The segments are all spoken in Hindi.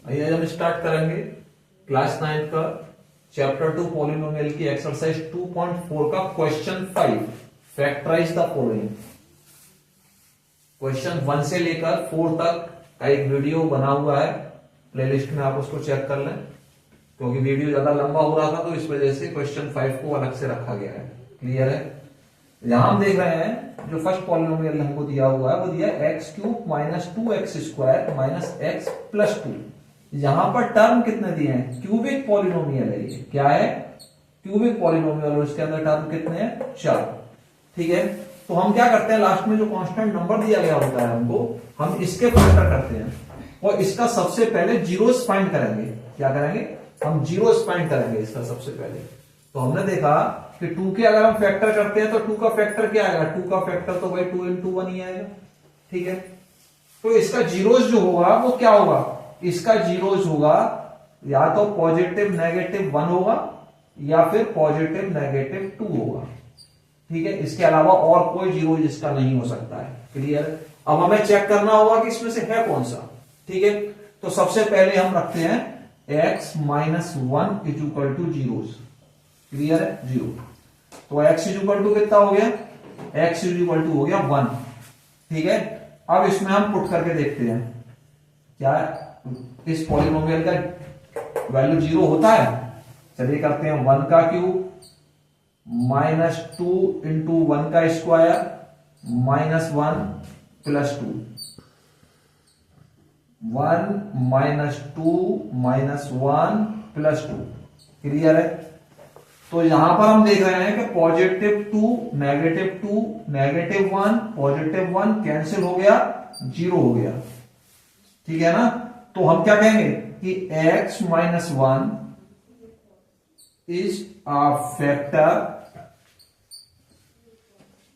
आज हम स्टार्ट करेंगे क्लास 9 का चैप्टर 2 पॉलिनोमियल की एक्सरसाइज 2.4 का question 5 factorise the following. Question 1 से लेकर 4 तक का एक वीडियो बना हुआ है, प्लेलिस्ट में आप उसको चेक कर लें, क्योंकि वीडियो ज्यादा लंबा हो रहा था तो इस वजह से क्वेश्चन 5 को अलग से रखा गया है। क्लियर है? यहां हम देख रहे हैं जो फर्स्ट पॉलिनोमियल हमको दिया हुआ है वो दिया x cube minus 2x² minus x plus 2। यहां पर टर्म कितने दिए हैं? क्यूबिक पॉलिनोमियल है, ये क्या है? क्यूबिक पॉलिनोमियल, और इसके अंदर टर्म कितने हैं? 4। ठीक है, तो हम क्या करते हैं, लास्ट में जो कांस्टेंट नंबर दिया गया होता है हमको, हम इसके फैक्टर करते हैं और इसका सबसे पहले जीरोस फाइंड करेंगे। क्या करेंगे? हम जीरोस फाइंड करेंगे इसका सबसे पहले। तो हमने देखा कि 2 के अगर हम फैक्टर करते हैं तो 2 का फैक्टर क्या आएगा? 2 का फैक्टर तो भाई 2 into 1 ही आएगा। ठीक है, तो इसका जीरोस जो होगा वो क्या होगा? इसका जीरोस होगा या तो पॉजिटिव नेगेटिव 1 होगा या फिर पॉजिटिव नेगेटिव 2 होगा। ठीक है, इसके अलावा और कोई जीरो इसका नहीं हो सकता है। क्लियर? अब हमें चेक करना होगा कि इसमें से है कौन सा। ठीक है, तो सबसे पहले हम रखते हैं x minus 1 is equal two zeros. Clear है? 0। तो x इज इक्वल टू कितना हो गया? x इज इक्वल टू हो गया 1। ठीक है, अब इसमें हम पुट करके देखते हैं क्या इस पॉलिनोमियल का वैल्यू 0 होता है। चलिए करते हैं 1 का क्यूब माइनस 2 इंटू 1 का square minus 1 plus 2। 1 minus 2 minus 1 plus 2। Clear है? तो यहां पर हम देख रहे हैं कि positive 2 negative 2 negative 1 positive 1 cancel हो गया, 0 हो गया। ठीक है ना? तो हम क्या कहेंगे कि x minus 1 is a factor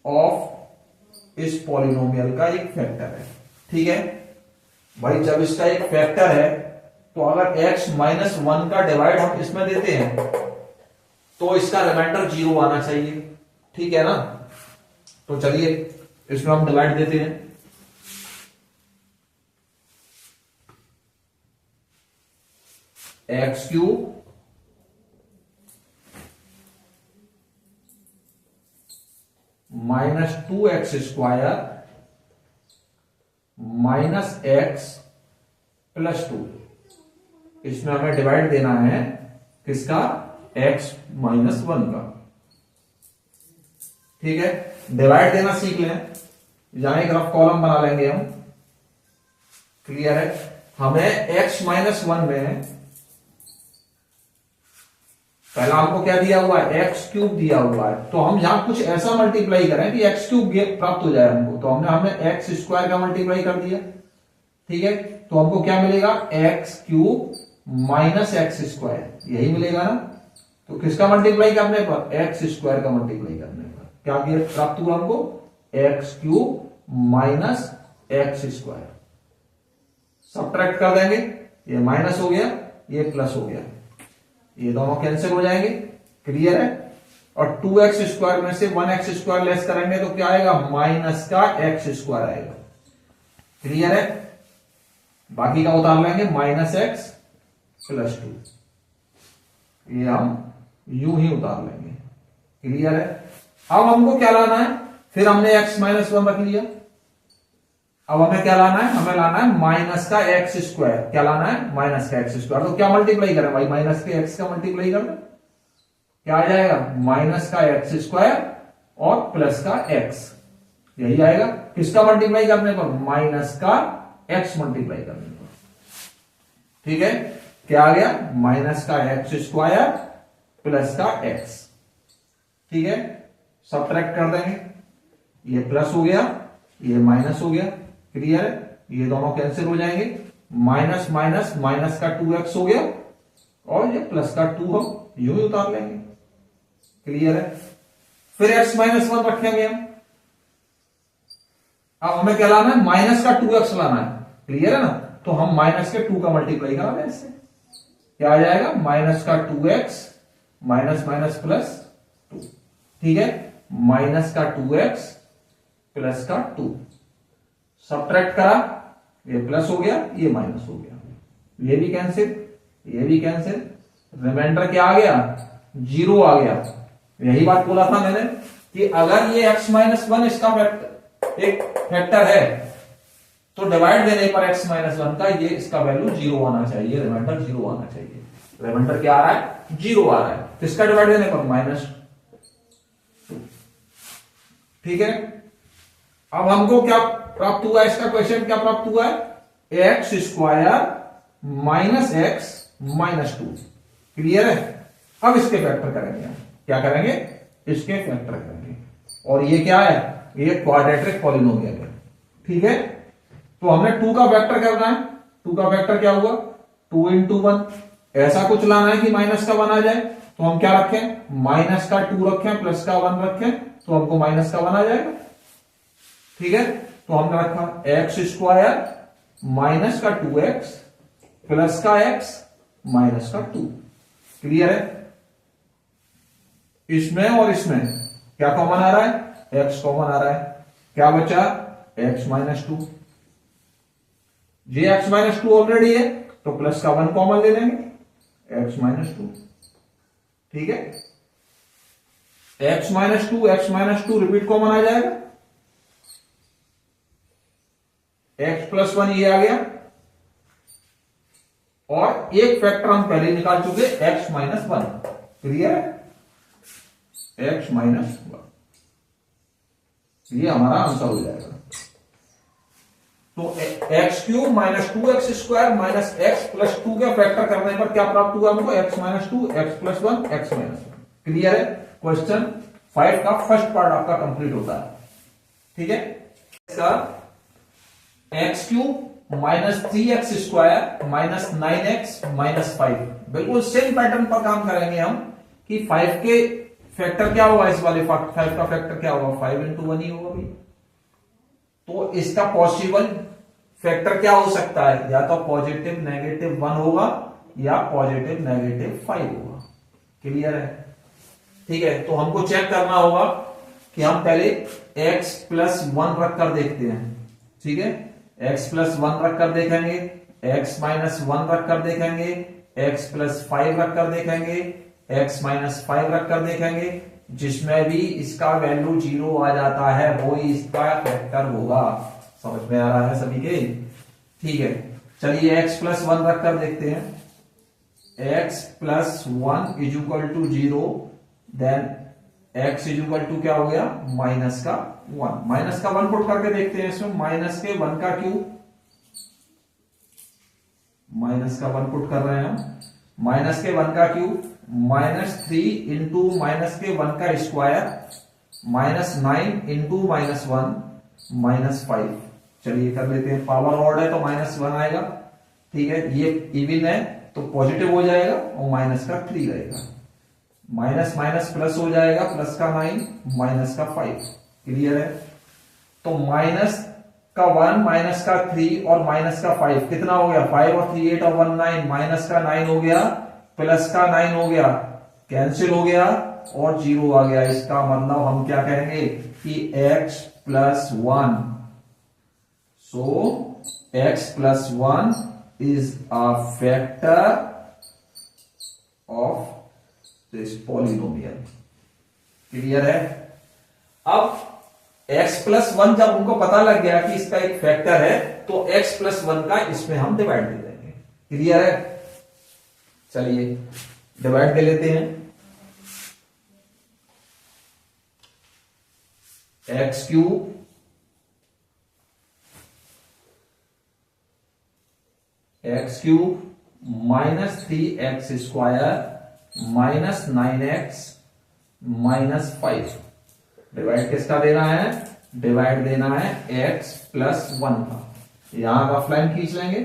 of इस पॉलिनोमियल का एक फैक्टर है। ठीक है भाई, जब इसका एक फैक्टर है तो अगर x माइनस 1 का डिवाइड हम इसमें देते हैं तो इसका रिमाइंडर 0 आना चाहिए। ठीक है ना? तो चलिए इसमें हम डिवाइड देते हैं। X cube minus 2x² minus x plus 2। इसमें हमें डिवाइड देना है किसका? x माइनस 1 का। ठीक है, डिवाइड देना सीख लें, यहां एक रफ कॉलम बना लेंगे हम। क्लियर है? हमें x माइनस 1 में पहला हमको क्या दिया हुआ है? एक्स क्यूब दिया हुआ है, तो हम यहां कुछ ऐसा मल्टीप्लाई करें कि एक्स क्यूब प्राप्त हो जाए हमको। तो हमने एक्स स्क्वायर का मल्टीप्लाई कर दिया। ठीक है, तो हमको क्या मिलेगा? X cube minus x square, यही मिलेगा ना? तो किसका मल्टीप्लाई करने पर? एक्स स्क्वायर का मल्टीप्लाई करने पर क्या प्राप्त हुआ हमको? X cube minus x square. Subtract कर देंगे, ये माइनस हो गया, ये प्लस हो गया, ये दोनों कैंसिल हो जाएंगे। क्लियर है? और 2x² में से 1x² लेस करेंगे तो क्या आएगा? माइनस का x² आएगा। क्लियर है? बाकी का उतार लेंगे, माइनस एक्स प्लस 2, ये हम यूं ही उतार लेंगे। क्लियर है? अब हमको क्या लाना है? फिर हमने x माइनस 1 रख लिया, अब हमें क्या लाना है? हमें लाना है माइनस का x²। क्या लाना है? माइनस का x²। तो क्या मल्टीप्लाई करें भाई? माइनस के x का मल्टीप्लाई कर दो, क्या आ जाएगा? माइनस का x² और प्लस का x, यही आएगा। किसका मल्टीप्लाई करने पर? माइनस का x मल्टीप्लाई करने पर। ठीक है, क्या आ गया? माइनस का x² प्लस का x। ठीक है, सब्ट्रैक्ट कर देंगे, ये प्लस हो गया, ये माइनस हो गया। क्लियर है? ये दोनों कैंसिल हो जाएंगे, माइनस माइनस माइनस का 2x हो गया और ये प्लस का 2 हम यूं ही उतार लेंगे। क्लियर है? फिर x माइनस 1 रखेंगे हम। अब हमें क्या लाना है? माइनस का 2x लाना है। क्लियर है ना? तो हम माइनस के 2 का मल्टीप्लाई करा दें इससे, क्या आ जाएगा? माइनस का 2x माइनस माइनस प्लस 2। ठीक है, माइनस का 2x प्लस का 2 सब्ट्रैक्ट करा, ये प्लस हो गया, ये माइनस हो गया। ये भी कैंसिल, ये भी कैंसिल, रिमाइंडर क्या आ गया, 0 आ गया। यही बात बोला था मैंने कि अगर ये x-1 इसका एक फैक्टर है तो डिवाइड देने पर x-1 का ये इसका वैल्यू 0 आना चाहिए, रिमाइंडर 0 आना चाहिए। रिमाइंडर क्या आ रहा है, 0 आ रहा है, किसका डिवाइड देने पर, -2। ठीक है, अब हमको क्या प्राप्त हुआ, इसका क्वेश्चन क्या प्राप्त हुआ है, x² माइनस x -2। क्लियर है। अब इसके फैक्टर करेंगे हम, क्या करेंगे, इसके फैक्टर करेंगे। और ये क्या है, ये क्वाड्रेटिक पॉलिनोमियल है। ठीक है, तो हमने 2 का फैक्टर करना है। 2 का फैक्टर क्या हुआ, 2 × 1। ऐसा कुछ लाना है कि माइनस का 1 आ जाए, तो हम क्या रखें, माइनस का 2 रखें, प्लस का 1 रखें, तो हमको माइनस का 1 आ जाएगा। ठीक है, तो हमने रखा x² माइनस का 2x प्लस का x माइनस का 2। क्लियर है। इसमें और इसमें क्या कॉमन आ रहा है, x कॉमन आ रहा है, क्या बचा, x -2। ये x -2 ऑलरेडी है, तो प्लस का 1 कॉमन ले लेंगे, x -2। ठीक है, x -2 रिपीट कॉमन आ जाएगा, x + 1 ये आ गया, और एक फैक्टर हम पहले निकाल चुके, x -1। क्लियर है, x -1, ये हमारा आंसर हो जाएगा। तो x³ - 2x² माइनस x + 2 के फैक्टर करने पर क्या प्राप्त हुआ हमको, x -2 x + 1 x -1। क्लियर है। क्वेश्चन 5 का फर्स्ट पार्ट आपका कंप्लीट होता है। ठीक है, इसका x³ - 3x² माइनस 9x - 5, बिल्कुल सेम पैटर्न पर काम करेंगे हम कि 5 के फैक्टर क्या होगा, इस वाले 5 का फैक्टर क्या होगा, 5 × 1 ही होगा भी। तो इसका पॉसिबल फैक्टर क्या हो सकता है, या तो पॉजिटिव नेगेटिव 1 होगा या पॉजिटिव नेगेटिव 5 होगा। क्लियर है। ठीक है, तो हमको चेक करना होगा कि हम पहले x + 1 रखकर देखते हैं। ठीक है, x + 1 रखकर देखेंगे, x - 1 रखकर देखेंगे, x + 5 रखकर देखेंगे, x - 5 रखकर देखेंगे। जिसमें भी इसका वैल्यू 0 आ जाता है वो ही इसका फैक्टर होगा। समझ में आ रहा है सभी के। ठीक है, चलिए x + 1 रखकर देखते हैं। x + 1 = 0, देन x = क्या हो गया, -1। -1 पुट करके देखते हैं इसमें, -1 का क्यूब, -1 पुट कर रहे हैं हम, -1 का क्यूब, -3 × -1 का स्क्वायर, -9 × -1 -5। चलिए कर लेते हैं, पावर ऑड है तो -1 आएगा। ठीक है, ये इवन है तो पॉजिटिव हो जाएगा, और माइनस का 3 रहेगा, माइनस माइनस प्लस हो जाएगा, प्लस का 9 माइनस का 5। क्लियर है। तो माइनस का 1 माइनस का 3 और माइनस का 5 कितना हो गया, 5 और 3 8 और 1 9, माइनस का 9 हो गया, प्लस का 9 हो गया, कैंसिल हो गया और 0 आ गया। इसका मतलब हम क्या कहेंगे कि x + 1, so x + 1 is a factor of this polynomial। Clear है। अब x + 1 जब हमको पता लग गया कि इसका एक फैक्टर है, तो x + 1 का इसमें हम डिवाइड दे देंगे। क्लियर है। चलिए डिवाइड दे लेते हैं। x³ -3x² minus 9x - 5। Divide किसका देना है, डिवाइड देना है x + 1 का। यहां रफ लाइन खींच लेंगे।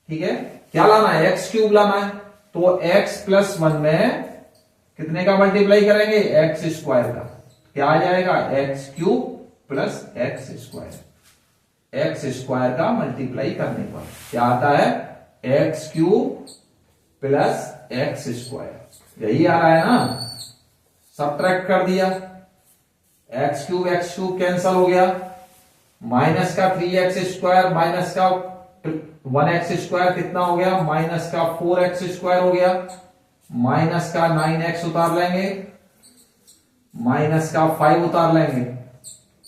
ठीक है, क्या लाना है, x³ लाना है, तो x + 1 में कितने का मल्टीप्लाई करेंगे, x² का। क्या आ जाएगा, x³ + x²। x² का मल्टीप्लाई करने पर क्या आता है, x³ + x²। यही आ रहा है ना, सब्ट्रैक्ट कर दिया, x³ कैंसल हो गया, माइनस का 3x² माइनस का 1x² कितना हो गया, माइनस का 4x² हो गया, माइनस का 9x उतार लेंगे, माइनस का 5 उतार लेंगे।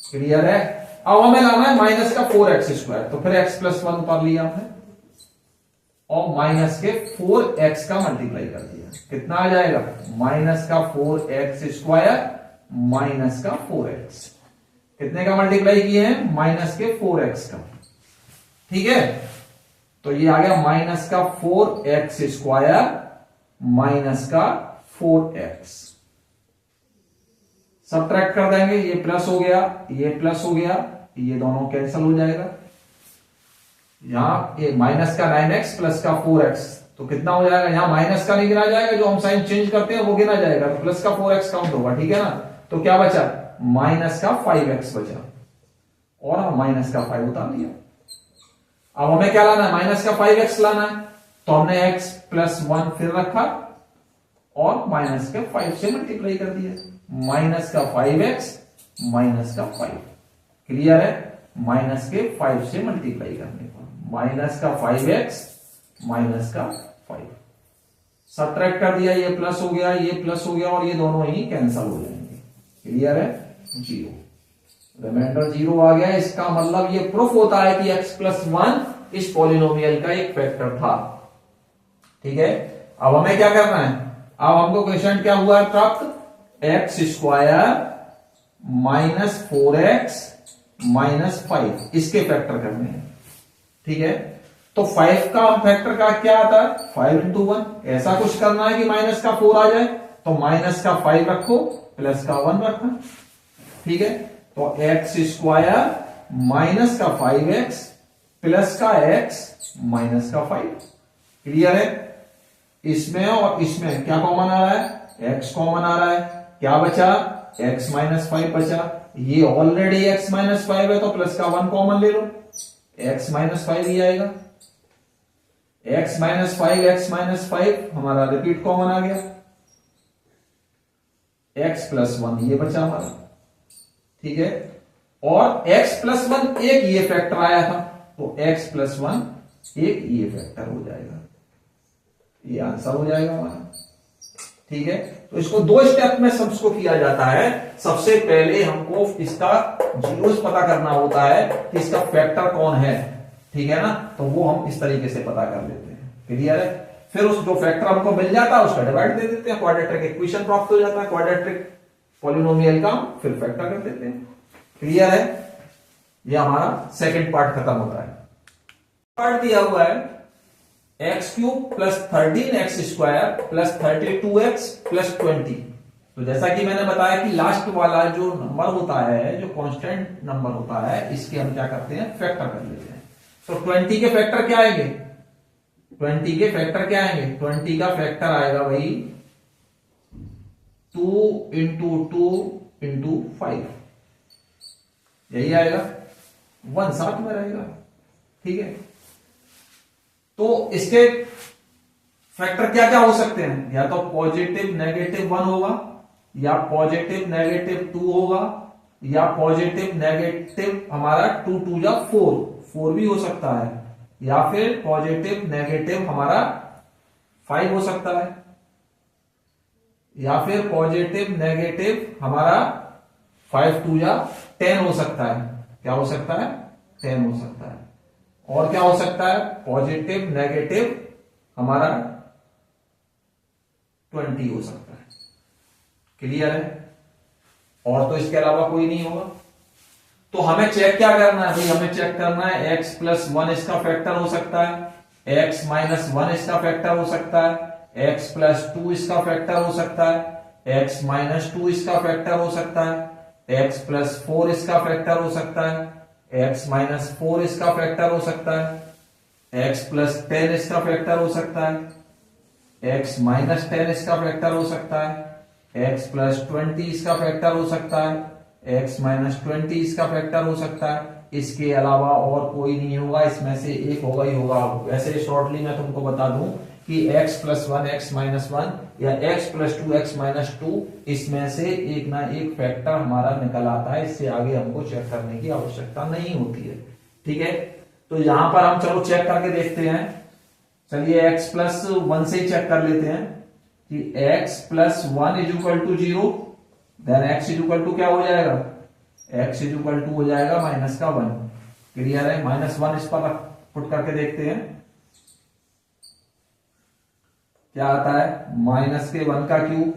क्लियर है। अब हमें लाना है माइनस का 4x², तो फिर x+1 उतार लिया हमने और माइनस के 4x का मल्टीप्लाई कर दिया। कितना आ जाएगा, माइनस का 4x² माइनस का 4x। कितने का मल्टीप्लाई किए हैं, माइनस के 4x का। ठीक है, तो ये आ गया माइनस का 4x² माइनस का 4x। सबट्रैक्ट कर देंगे, ये प्लस हो गया, ये प्लस हो गया, ये दोनों कैंसिल हो जाएगा। यहां ये माइनस का 9x प्लस का 4x, तो कितना हो जाएगा, यहां माइनस का नहीं गिना जाएगा, जो हम साइन चेंज करते हैं वो गिना जाएगा, तो प्लस का 4x काउंट होगा। ठीक है ना, तो क्या बचा, माइनस का 5x बचा और हम माइनस का 5 उतार लिया। अब हमें क्या लाना है, माइनस का 5x लाना है, तो हमने x+1 फिर रखा और माइनस के 5 से मल्टीप्लाई कर दिया, माइनस का 5x माइनस का 5। क्लियर है, माइनस के 5 से मल्टीप्लाई करने पर माइनस का 5x माइनस का 5। सबट्रैक्ट कर दिया, ये प्लस हो गया, ये प्लस हो गया और ये दोनों ही कैंसिल हो जाएंगे। क्लियर है, 0, रिमाइंडर 0 आ गया। इसका मतलब ये प्रूफ होता है कि x+1 इस पॉलिनोमियल का एक फैक्टर था। ठीक है, अब हमें क्या करना है, अब हमको क्वेश्चन क्या हुआ है प्राप्त, x² माइनस 4x माइनस 5 इसके फैक्टर करने हैं। ठीक है, तो 5 का फैक्टर का क्या आता है, 5 × 1। ऐसा कुछ करना है कि माइनस का 4 आ जाए, तो माइनस का 5 रखो प्लस का 1 रखना। ठीक है, तो x² माइनस का 5x प्लस का x माइनस का 5। क्लियर है, इसमें और इसमें क्या कॉमन आ रहा है, x कॉमन आ रहा है, क्या बचा, x-5 बचा। ये ऑलरेडी x-5 है, तो प्लस का 1 कॉमन ले लो, x-5 ही आएगा। x-5 हमारा रिपीट कॉमन आ गया, x+1 ये बचा हमारा। ठीक है, और x+1 एक ये फैक्टर आया था, तो x+1 एक ये फैक्टर हो जाएगा, ये आंसर हो जाएगा हमारा। ठीक है, तो इसको 2 स्टेप में सम्स को किया जाता है। सबसे पहले हमको इसका जीरोस पता करना होता है कि इसका फैक्टर कौन है। ठीक है ना, तो वो हम इस तरीके से पता कर लेते हैं। क्लियर है, फिर उस जो फैक्टर हमको मिल जाता है उसका डिवाइड दे देते हैं, क्वाड्रेटिक इक्वेशन प्राप्त हो जाता है, क्वाड्रेटिक पॉलिनोमियल का फिर फैक्टर कर देते हैं। क्लियर है, ये हमारा सेकंड पार्ट खत्म होता है। पार्ट दिया हुआ है x³ plus 13x² plus 32x plus 20। तो जैसा कि मैंने बताया कि लास्ट वाला जो नंबर होता है, जो कांस्टेंट नंबर होता है, इसके हम क्या करते हैं, फैक्टर कर लेते हैं। तो 20 के फैक्टर क्या आएंगे, 20 के फैक्टर क्या आएंगे, 20 का फैक्टर आएगा भाई 2 × 2 × 5, यही आएगा, 1 साथ में रहेगा। ठीक है, तो इसके फैक्टर क्या क्या हो सकते हैं, या तो पॉजिटिव नेगेटिव 1 होगा, या पॉजिटिव नेगेटिव 2 होगा, या पॉजिटिव नेगेटिव हमारा 2 × 2 = 4 भी हो सकता है, या फिर पॉजिटिव नेगेटिव हमारा 5 हो सकता है, या फिर पॉजिटिव नेगेटिव हमारा 5 × 2 = 10 हो सकता है। क्या हो सकता है, 10 हो सकता है। और क्या हो सकता है, पॉजिटिव नेगेटिव हमारा 20 हो सकता है। क्लियर है, और तो इसके अलावा कोई नहीं होगा। तो हमें चेक क्या करना है भाई, हमें चेक करना है x+1 इसका फैक्टर हो सकता है, x-1 इसका फैक्टर हो सकता है, x+2 इसका फैक्टर हो सकता है, x-2 इसका फैक्टर हो सकता है, x+4 इसका फैक्टर हो सकता है, x-4 इसका फैक्टर हो सकता है, x+10 इसका फैक्टर हो सकता है, x-10 इसका फैक्टर हो सकता है, x+20 इसका फैक्टर हो सकता है, x-20 इसका फैक्टर हो सकता है। इसके अलावा और कोई नहीं होगा, इसमें से एक होगा ही होगा। वैसे शॉर्टली मैं तुमको बता दूं कि x+1 x-1 या x+2 x-2 इसमें से एक ना एक फैक्टर हमारा निकल आता है। इससे आगे हमको चेक करने की आवश्यकता नहीं होती है। ठीक है, तो यहां पर हम चलो चेक करके देखते हैं। चलिए x प्लस वन से ही चेक कर लेते हैं कि x plus one is equal to 0, then x is equal to क्या हो जाएगा, x इज इक्वल टू हो जाएगा माइनस का 1। क्लियर है, -1 इस पर पुट करके देखते हैं क्या आता है। माइनस के 1 का क्यूब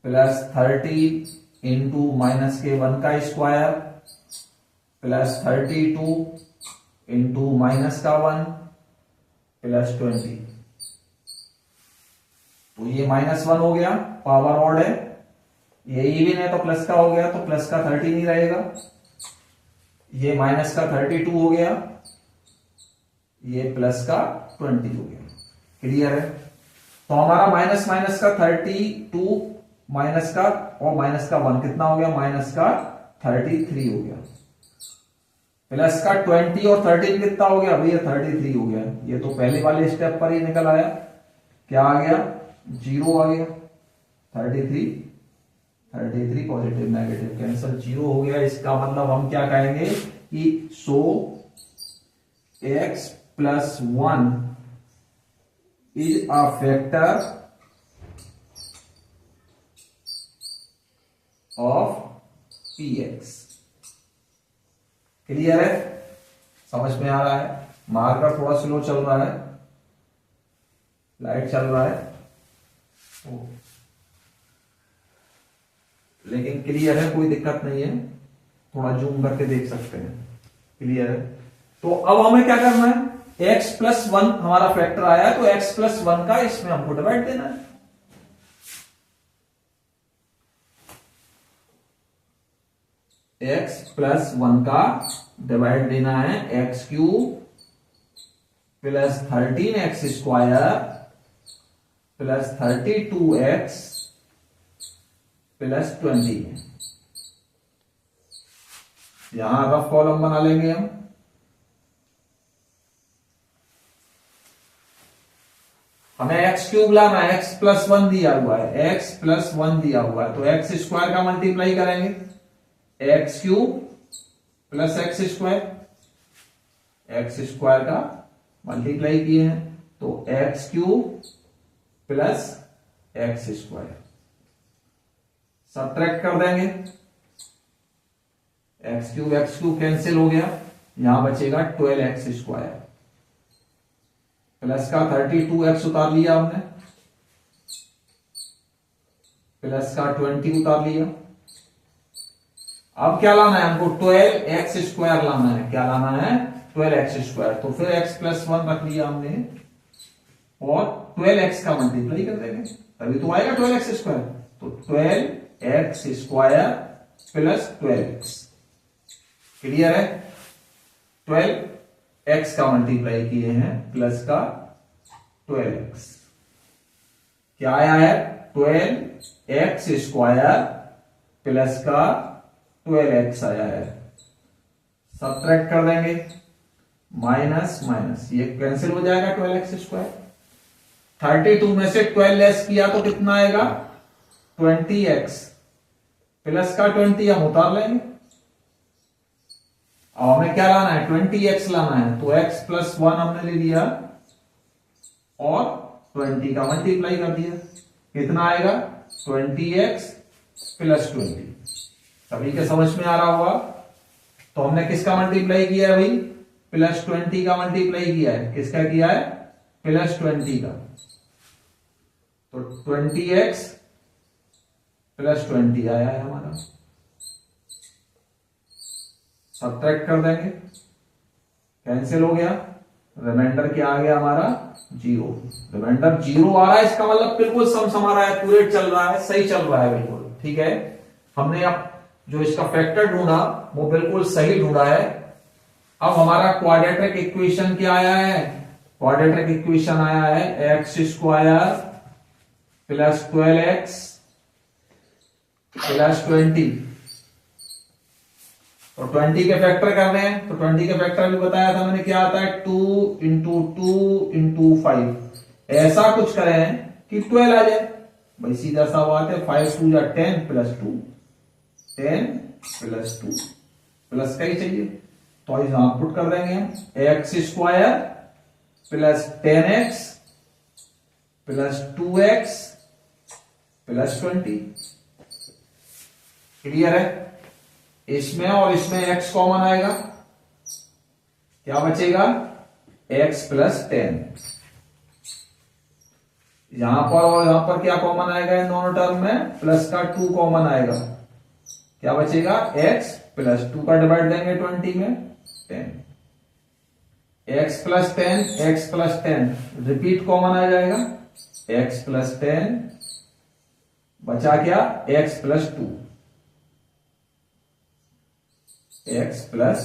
प्लस 30 इंटू माइनस के 1 का स्क्वायर प्लस 32 इंटू माइनस का 1 प्लस 20। तो ये -1 हो गया, पावर ऑड है, ये इवन है तो प्लस का हो गया, तो प्लस का 30 नहीं रहेगा। ये माइनस का 32 हो गया, ये प्लस का 20 हो गया। क्लियर है, तो हमारा माइनस माइनस का 32 माइनस का और माइनस का 1 कितना हो गया, माइनस का 33 हो गया। प्लस का 20 और 13 कितना हो गया भैया, 33 हो गया। ये तो पहले वाले स्टेप पर ही निकल आया, क्या आ गया, 0 आ गया। 33 पॉजिटिव नेगेटिव कैंसिल, 0 हो गया। इसका मतलब हम क्या कहेंगे कि सो x plus 1 is a factor of px। Clear है, समझ में आ रहा है। मार्कर थोड़ा स्लो चल रहा है, लाइट चल रहा है, लेकिन क्लियर है, कोई दिक्कत नहीं है, थोड़ा जूम करके देख सकते हैं। क्लियर है, तो अब हमें क्या करना है, x प्लस 1 हमारा फैक्टर आया है, तो x प्लस 1 का इसमें हमको डिवाइड देना है। x प्लस 1 का डिवाइड देना है, x cube plus 13x square plus 32x plus 20। यहां रफ कॉलम बना लेंगे हम। हमें एक्स क्यूब लाना है, एक्स प्लस 1 दिया हुआ है, एक्स प्लस 1 दिया हुआ है, तो एक्स स्क्वायर का मल्टीप्लाई करेंगे, x cube plus x square, x square का मल्टीप्लाई किए हैं, तो x cube plus x square. Subtract कर देंगे, एक्स क्यूब कैंसिल हो गया, यहां बचेगा 12x स्क्वायर प्लस का 32x उतार लिया हमने, प्लस का 20 उतार लिया। अब क्या लाना है हमको, 12x स्क्वायर लाना है। क्या लाना है, 12x स्क्वायर। तो फिर x प्लस 1 रख लिया हमने और 12x का मल्टीप्लाई कर देंगे, तभी तो आएगा 12x स्क्वायर। तो 12x square plus 12x। Clear है, 12x का मल्टीप्लाई किए हैं प्लस का 12x। क्या आया है, 12x स्क्वायर प्लस का 12x आया है। सब्ट्रैक्ट कर देंगे, माइनस माइनस ये कैंसिल हो जाएगा, 12x स्क्वायर। 32 में से 12 लेस किया तो कितना आएगा, 20x प्लस का 20 हम उतार लेंगे। अब हमें क्या लाना है, 20x लाना है, तो x प्लस 1 हमने ले लिया और 20 का मल्टीप्लाई कर दिया, कितना आएगा, 20x प्लस 20। सभी के समझ में आ रहा होगा। तो हमने किसका मल्टीप्लाई किया है भाई, प्लस 20 का मल्टीप्लाई किया है। किसका किया है, प्लस 20 का। तो 20x प्लस 20 आया है हमारा। सब्ट्रैक्ट कर देंगे, कैंसिल हो गया, रिमाइंडर क्या आ गया हमारा, 0। रिमाइंडर 0 आ रहा है, इसका मतलब बिल्कुल सम आ रहा है, एक्यूरेट चल रहा है, सही चल रहा है बिल्कुल। ठीक है, हमने अब जो इसका फैक्टर ढूंढा वो बिल्कुल सही ढूंढा है। अब हमारा क्वाड्रेटिक इक्वेशन क्या आया है, क्वाड्रेटिक इक्वेशन आया है x square plus 12x plus 20। तो 20 के फैक्टर करने हैं, तो 20 के फैक्टर भी बताया था मैंने, क्या आता है, 2 इंटू 2 इंटू 5। ऐसा कुछ करें कि 12 आ जाए भाई, सीधा सा बात है। 5 2 या 10 प्लस 2, 10 प्लस 2 प्लस का ही चाहिए। तो यहां पुट कर देंगे हम x square plus 10x plus 2x plus 20। Clear है? इसमें और इसमें x कॉमन आएगा, क्या बचेगा? x plus 10। यहां पर और यहां पर क्या कॉमन आएगा? इन दोनों टर्म में प्लस का 2 कॉमन आएगा, क्या बचेगा? x प्लस 2 का डिवाइड देंगे 20 में 10। x plus 10 x plus 10 repeat common आ जाएगा, x प्लस 10 बचा क्या? x plus 2, x plus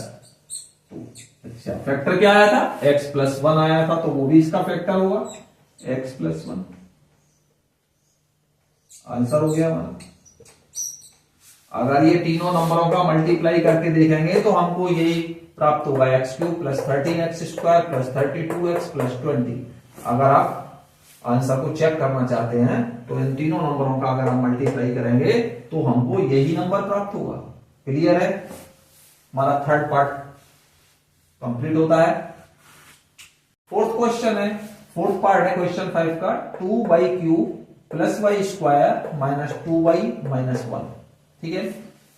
2। अच्छा, फैक्टर क्या आया था? x प्लस 1 आया था, तो वो भी इसका फैक्टर होगा, x प्लस 1। आंसर हो गया हमारा। अगर ये तीनों नंबरों का मल्टीप्लाई करके देखेंगे तो हमको यही प्राप्त होगा, x cube plus 13x square plus 32x plus 20। अगर आप आंसर को चेक करना चाहते हैं तो इन तीनों नंबरों का अगर हम मल्टीप्लाई करेंगे तो हमको यही नंबर प्राप्त होगा। क्लियर है? हमारा थर्ड पार्ट कंप्लीट होता है। फोर्थ क्वेश्चन है, फोर्थ पार्ट है क्वेश्चन 5 का, 2y cube plus Y square minus 2y minus 1। ठीक है,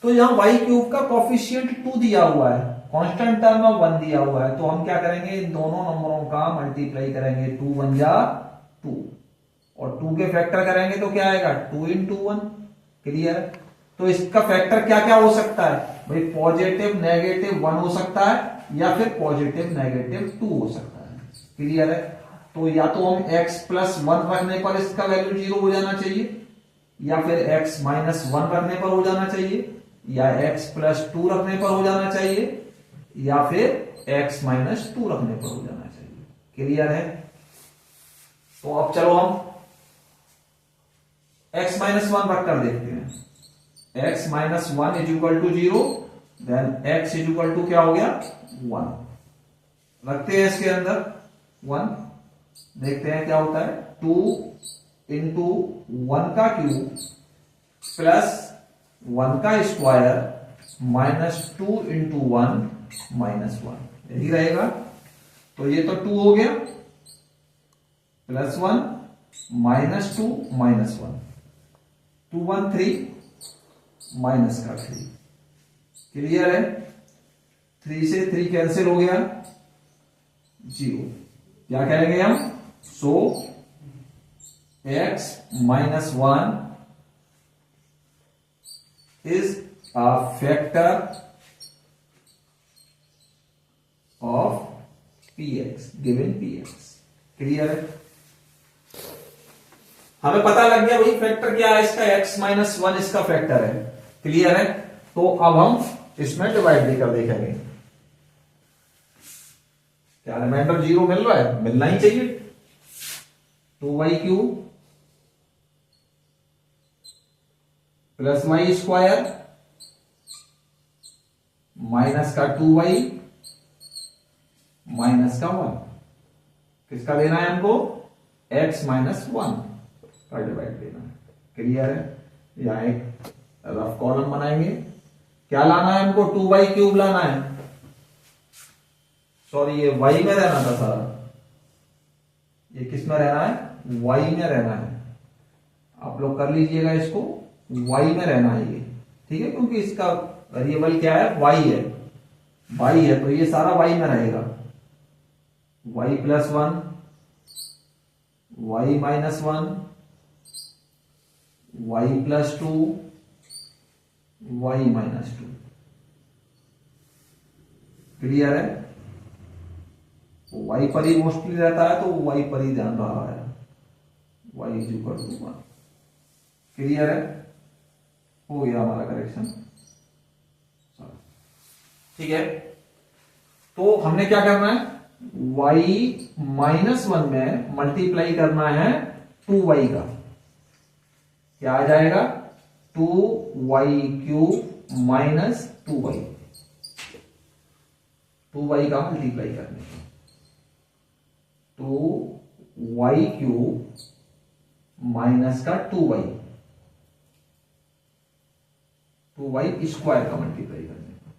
तो यहां y क्यूब का कोफिशिएंट 2 दिया हुआ है, कांस्टेंट टर्म में 1 दिया हुआ है, तो हम क्या करेंगे? इन दोनों नंबरों का मल्टीप्लाई करेंगे, 2 1 जा 2 और 2 के फैक्टर करेंगे तो क्या आएगा? 2 into 1। क्लियर है? तो इसका फैक्टर क्या क्या हो सकता है भाई? पॉजिटिव नेगेटिव 1 हो सकता है या फिर पॉजिटिव नेगेटिव 2 हो सकता है। क्लियर है? तो या तो हम x प्लस 1 रखने पर इसका वैल्यू 0 हो जाना चाहिए, या फिर x माइनस 1 रखने पर हो जाना चाहिए, या x प्लस 2 रखने पर हो जाना चाहिए, या फिर x माइनस 2 रखने पर हो जाना चाहिए। क्लियर है? तो अब चलो हम x माइनस 1 रख कर देखते हैं। x minus 1 is equal to 0, then x is equal to क्या हो गया? 1 रखते हैं इसके अंदर 1, देखते हैं क्या होता है। 2 इंटू 1 का क्यूब प्लस 1 का स्क्वायर माइनस 2 इंटू 1 माइनस 1, यही रहेगा। तो ये तो 2 हो गया, प्लस 1 माइनस 2 माइनस 1, 2 1 3 माइनस का 3। क्लियर है? 3 से 3 कैंसिल हो गया, 0। क्या कहेंगे हम? सो x minus 1 is a factor of px given px। Clear है? हमें पता लग गया भाई फैक्टर क्या है इसका, x माइनस 1 इसका फैक्टर है। क्लियर है? तो अब हम इसमें डिवाइड भी कर देखेंगे। क्या रिमाइंडर 0 मिल रहा है? मिलना ही चाहिए। 2y cube plus Y square minus का 2y माइनस का 1, किसका लेना है हमको? x माइनस 1 का डिवाइड लेना है। क्लियर है? यहां एक रफ कॉलम बनाएंगे। क्या लाना है हमको? 2y क्यूब लाना है, सॉरी ये y में रहना था सारा, ये किस में रहना है? y में रहना है। आप लोग कर लीजिएगा इसको, y में रहना है ये। ठीक है? क्योंकि इसका वेरिएबल क्या है? y है, y है, तो ये सारा y में रहेगा। y plus 1, y minus 1, y plus 2, y minus 2। Clear है? y पर ही मोस्टली रहता है तो y पर ही ध्यान रहा है, y is equal to 1। Clear है? हो गया हमारा करेक्शन। ठीक है, तो हमने क्या करना है? y माइनस 1 में मल्टीप्लाई करना है 2y का। क्या आ जाएगा? 2y cube minus 2y, 2y का मल्टीप्लाई करने का। 2y क्यूब माइनस का 2y, 2y स्क्वायर का मल्टीप्लाई करने का।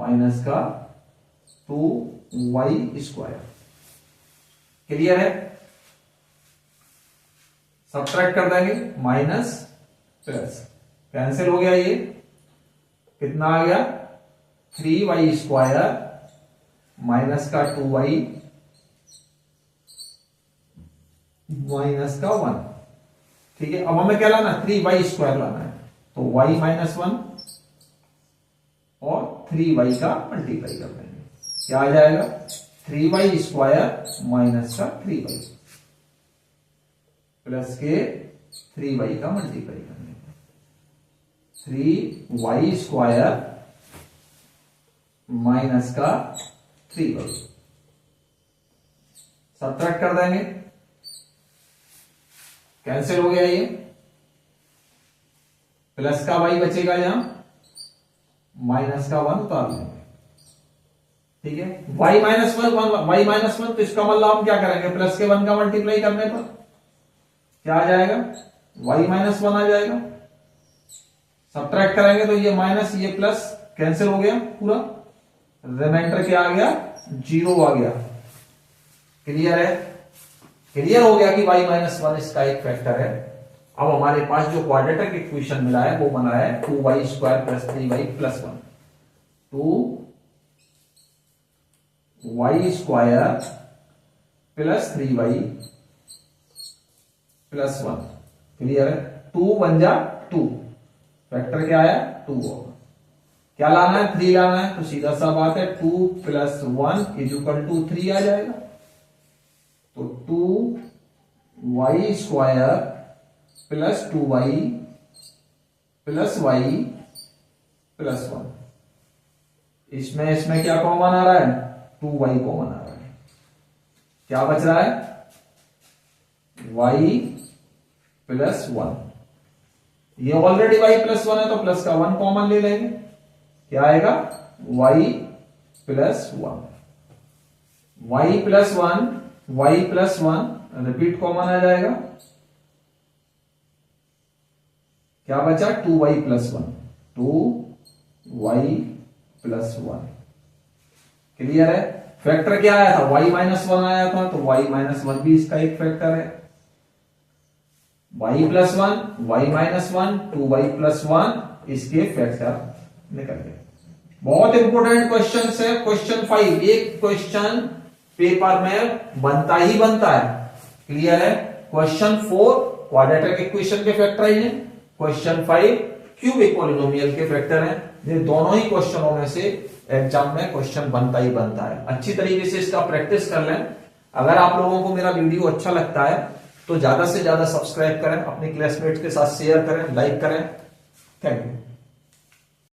माइनस का 2y²। क्लियर है? सब्ट्रैक्ट कर देंगे, माइनस प्लस, कैंसिल हो गया, ये कितना आ गया 3y² माइनस का 2y माइनस का 1। ठीक है, अब हमें क्या लाना है 3y² लाना है, तो y - 1 और 3y का मल्टीप्लाई कर देंगे, क्या आ जाएगा 3y² माइनस का 3y प्लस के 3y का मल्टीप्लाई करने, 3y² माइनस का 3y, सब्ट्रैक्ट कर देंगे, कैंसिल हो गया, ये प्लस का y बचेगा, यहां माइनस का 1 उतार लेंगे। ठीक है, y - 1 तो इसका मतलब हम क्या करेंगे, प्लस के 1 का मल्टीप्लाई करने पर क्या आ जाएगा y - 1 आ जाएगा, सब्ट्रैक्ट करेंगे तो ये माइनस ये प्लस कैंसिल हो गया पूरा, रिमाइंडर क्या आ गया 0 आ गया। क्लियर है? क्लियर हो गया कि y - 1 इसका एक फैक्टर है। अब हमारे पास जो क्वाड्रेटिक इक्वेशन मिला है वो बना है 2y² + 3y + 1, 2y² + 3y + 1। Clear है? 2 बन जा 2, फैक्टर क्या आया 2 होगा, क्या लाना है 3 लाना है, तो सीधा सा बात है 2 + 1 = 3 आ जाएगा, तो 2y² + 2y + y + 1। इसमें क्या कॉमन आ रहा है 2y कॉमन आ रहा है, क्या बच रहा है y + 1, ये ऑलरेडी y + 1 है तो प्लस का 1 कॉमन ले लेंगे, क्या आएगा y + 1, y + 1 y + 1 repeat common आ जाएगा, क्या बचा 2y + 1, 2y + 1। क्लियर है? फैक्टर क्या आया था y - 1 आया था, तो y - 1 भी इसका एक फैक्टर है, y + 1 y - 1 2y + 1 इसके फैक्टर निकल गए। बहुत इंपॉर्टेंट क्वेश्चन है क्वेश्चन 5, एक क्वेश्चन पेपर में बनता ही बनता है। क्लियर है? क्वेश्चन 4 क्वाड्रेटिक इक्वेशन के फैक्टर है, क्वेश्चन 5 क्यूबिक पॉलिनोमियल के फैक्टर हैं। ये दोनों ही क्वेश्चनों में से एग्जाम में क्वेश्चन बनता ही बनता है। अच्छी तरीके से इसका प्रैक्टिस कर लें। अगर आप लोगों को मेरा वीडियो अच्छा लगता है तो ज्यादा से ज्यादा सब्सक्राइब करें, अपने क्लासमेट्स के साथ शेयर करें, लाइक करें। Thank you.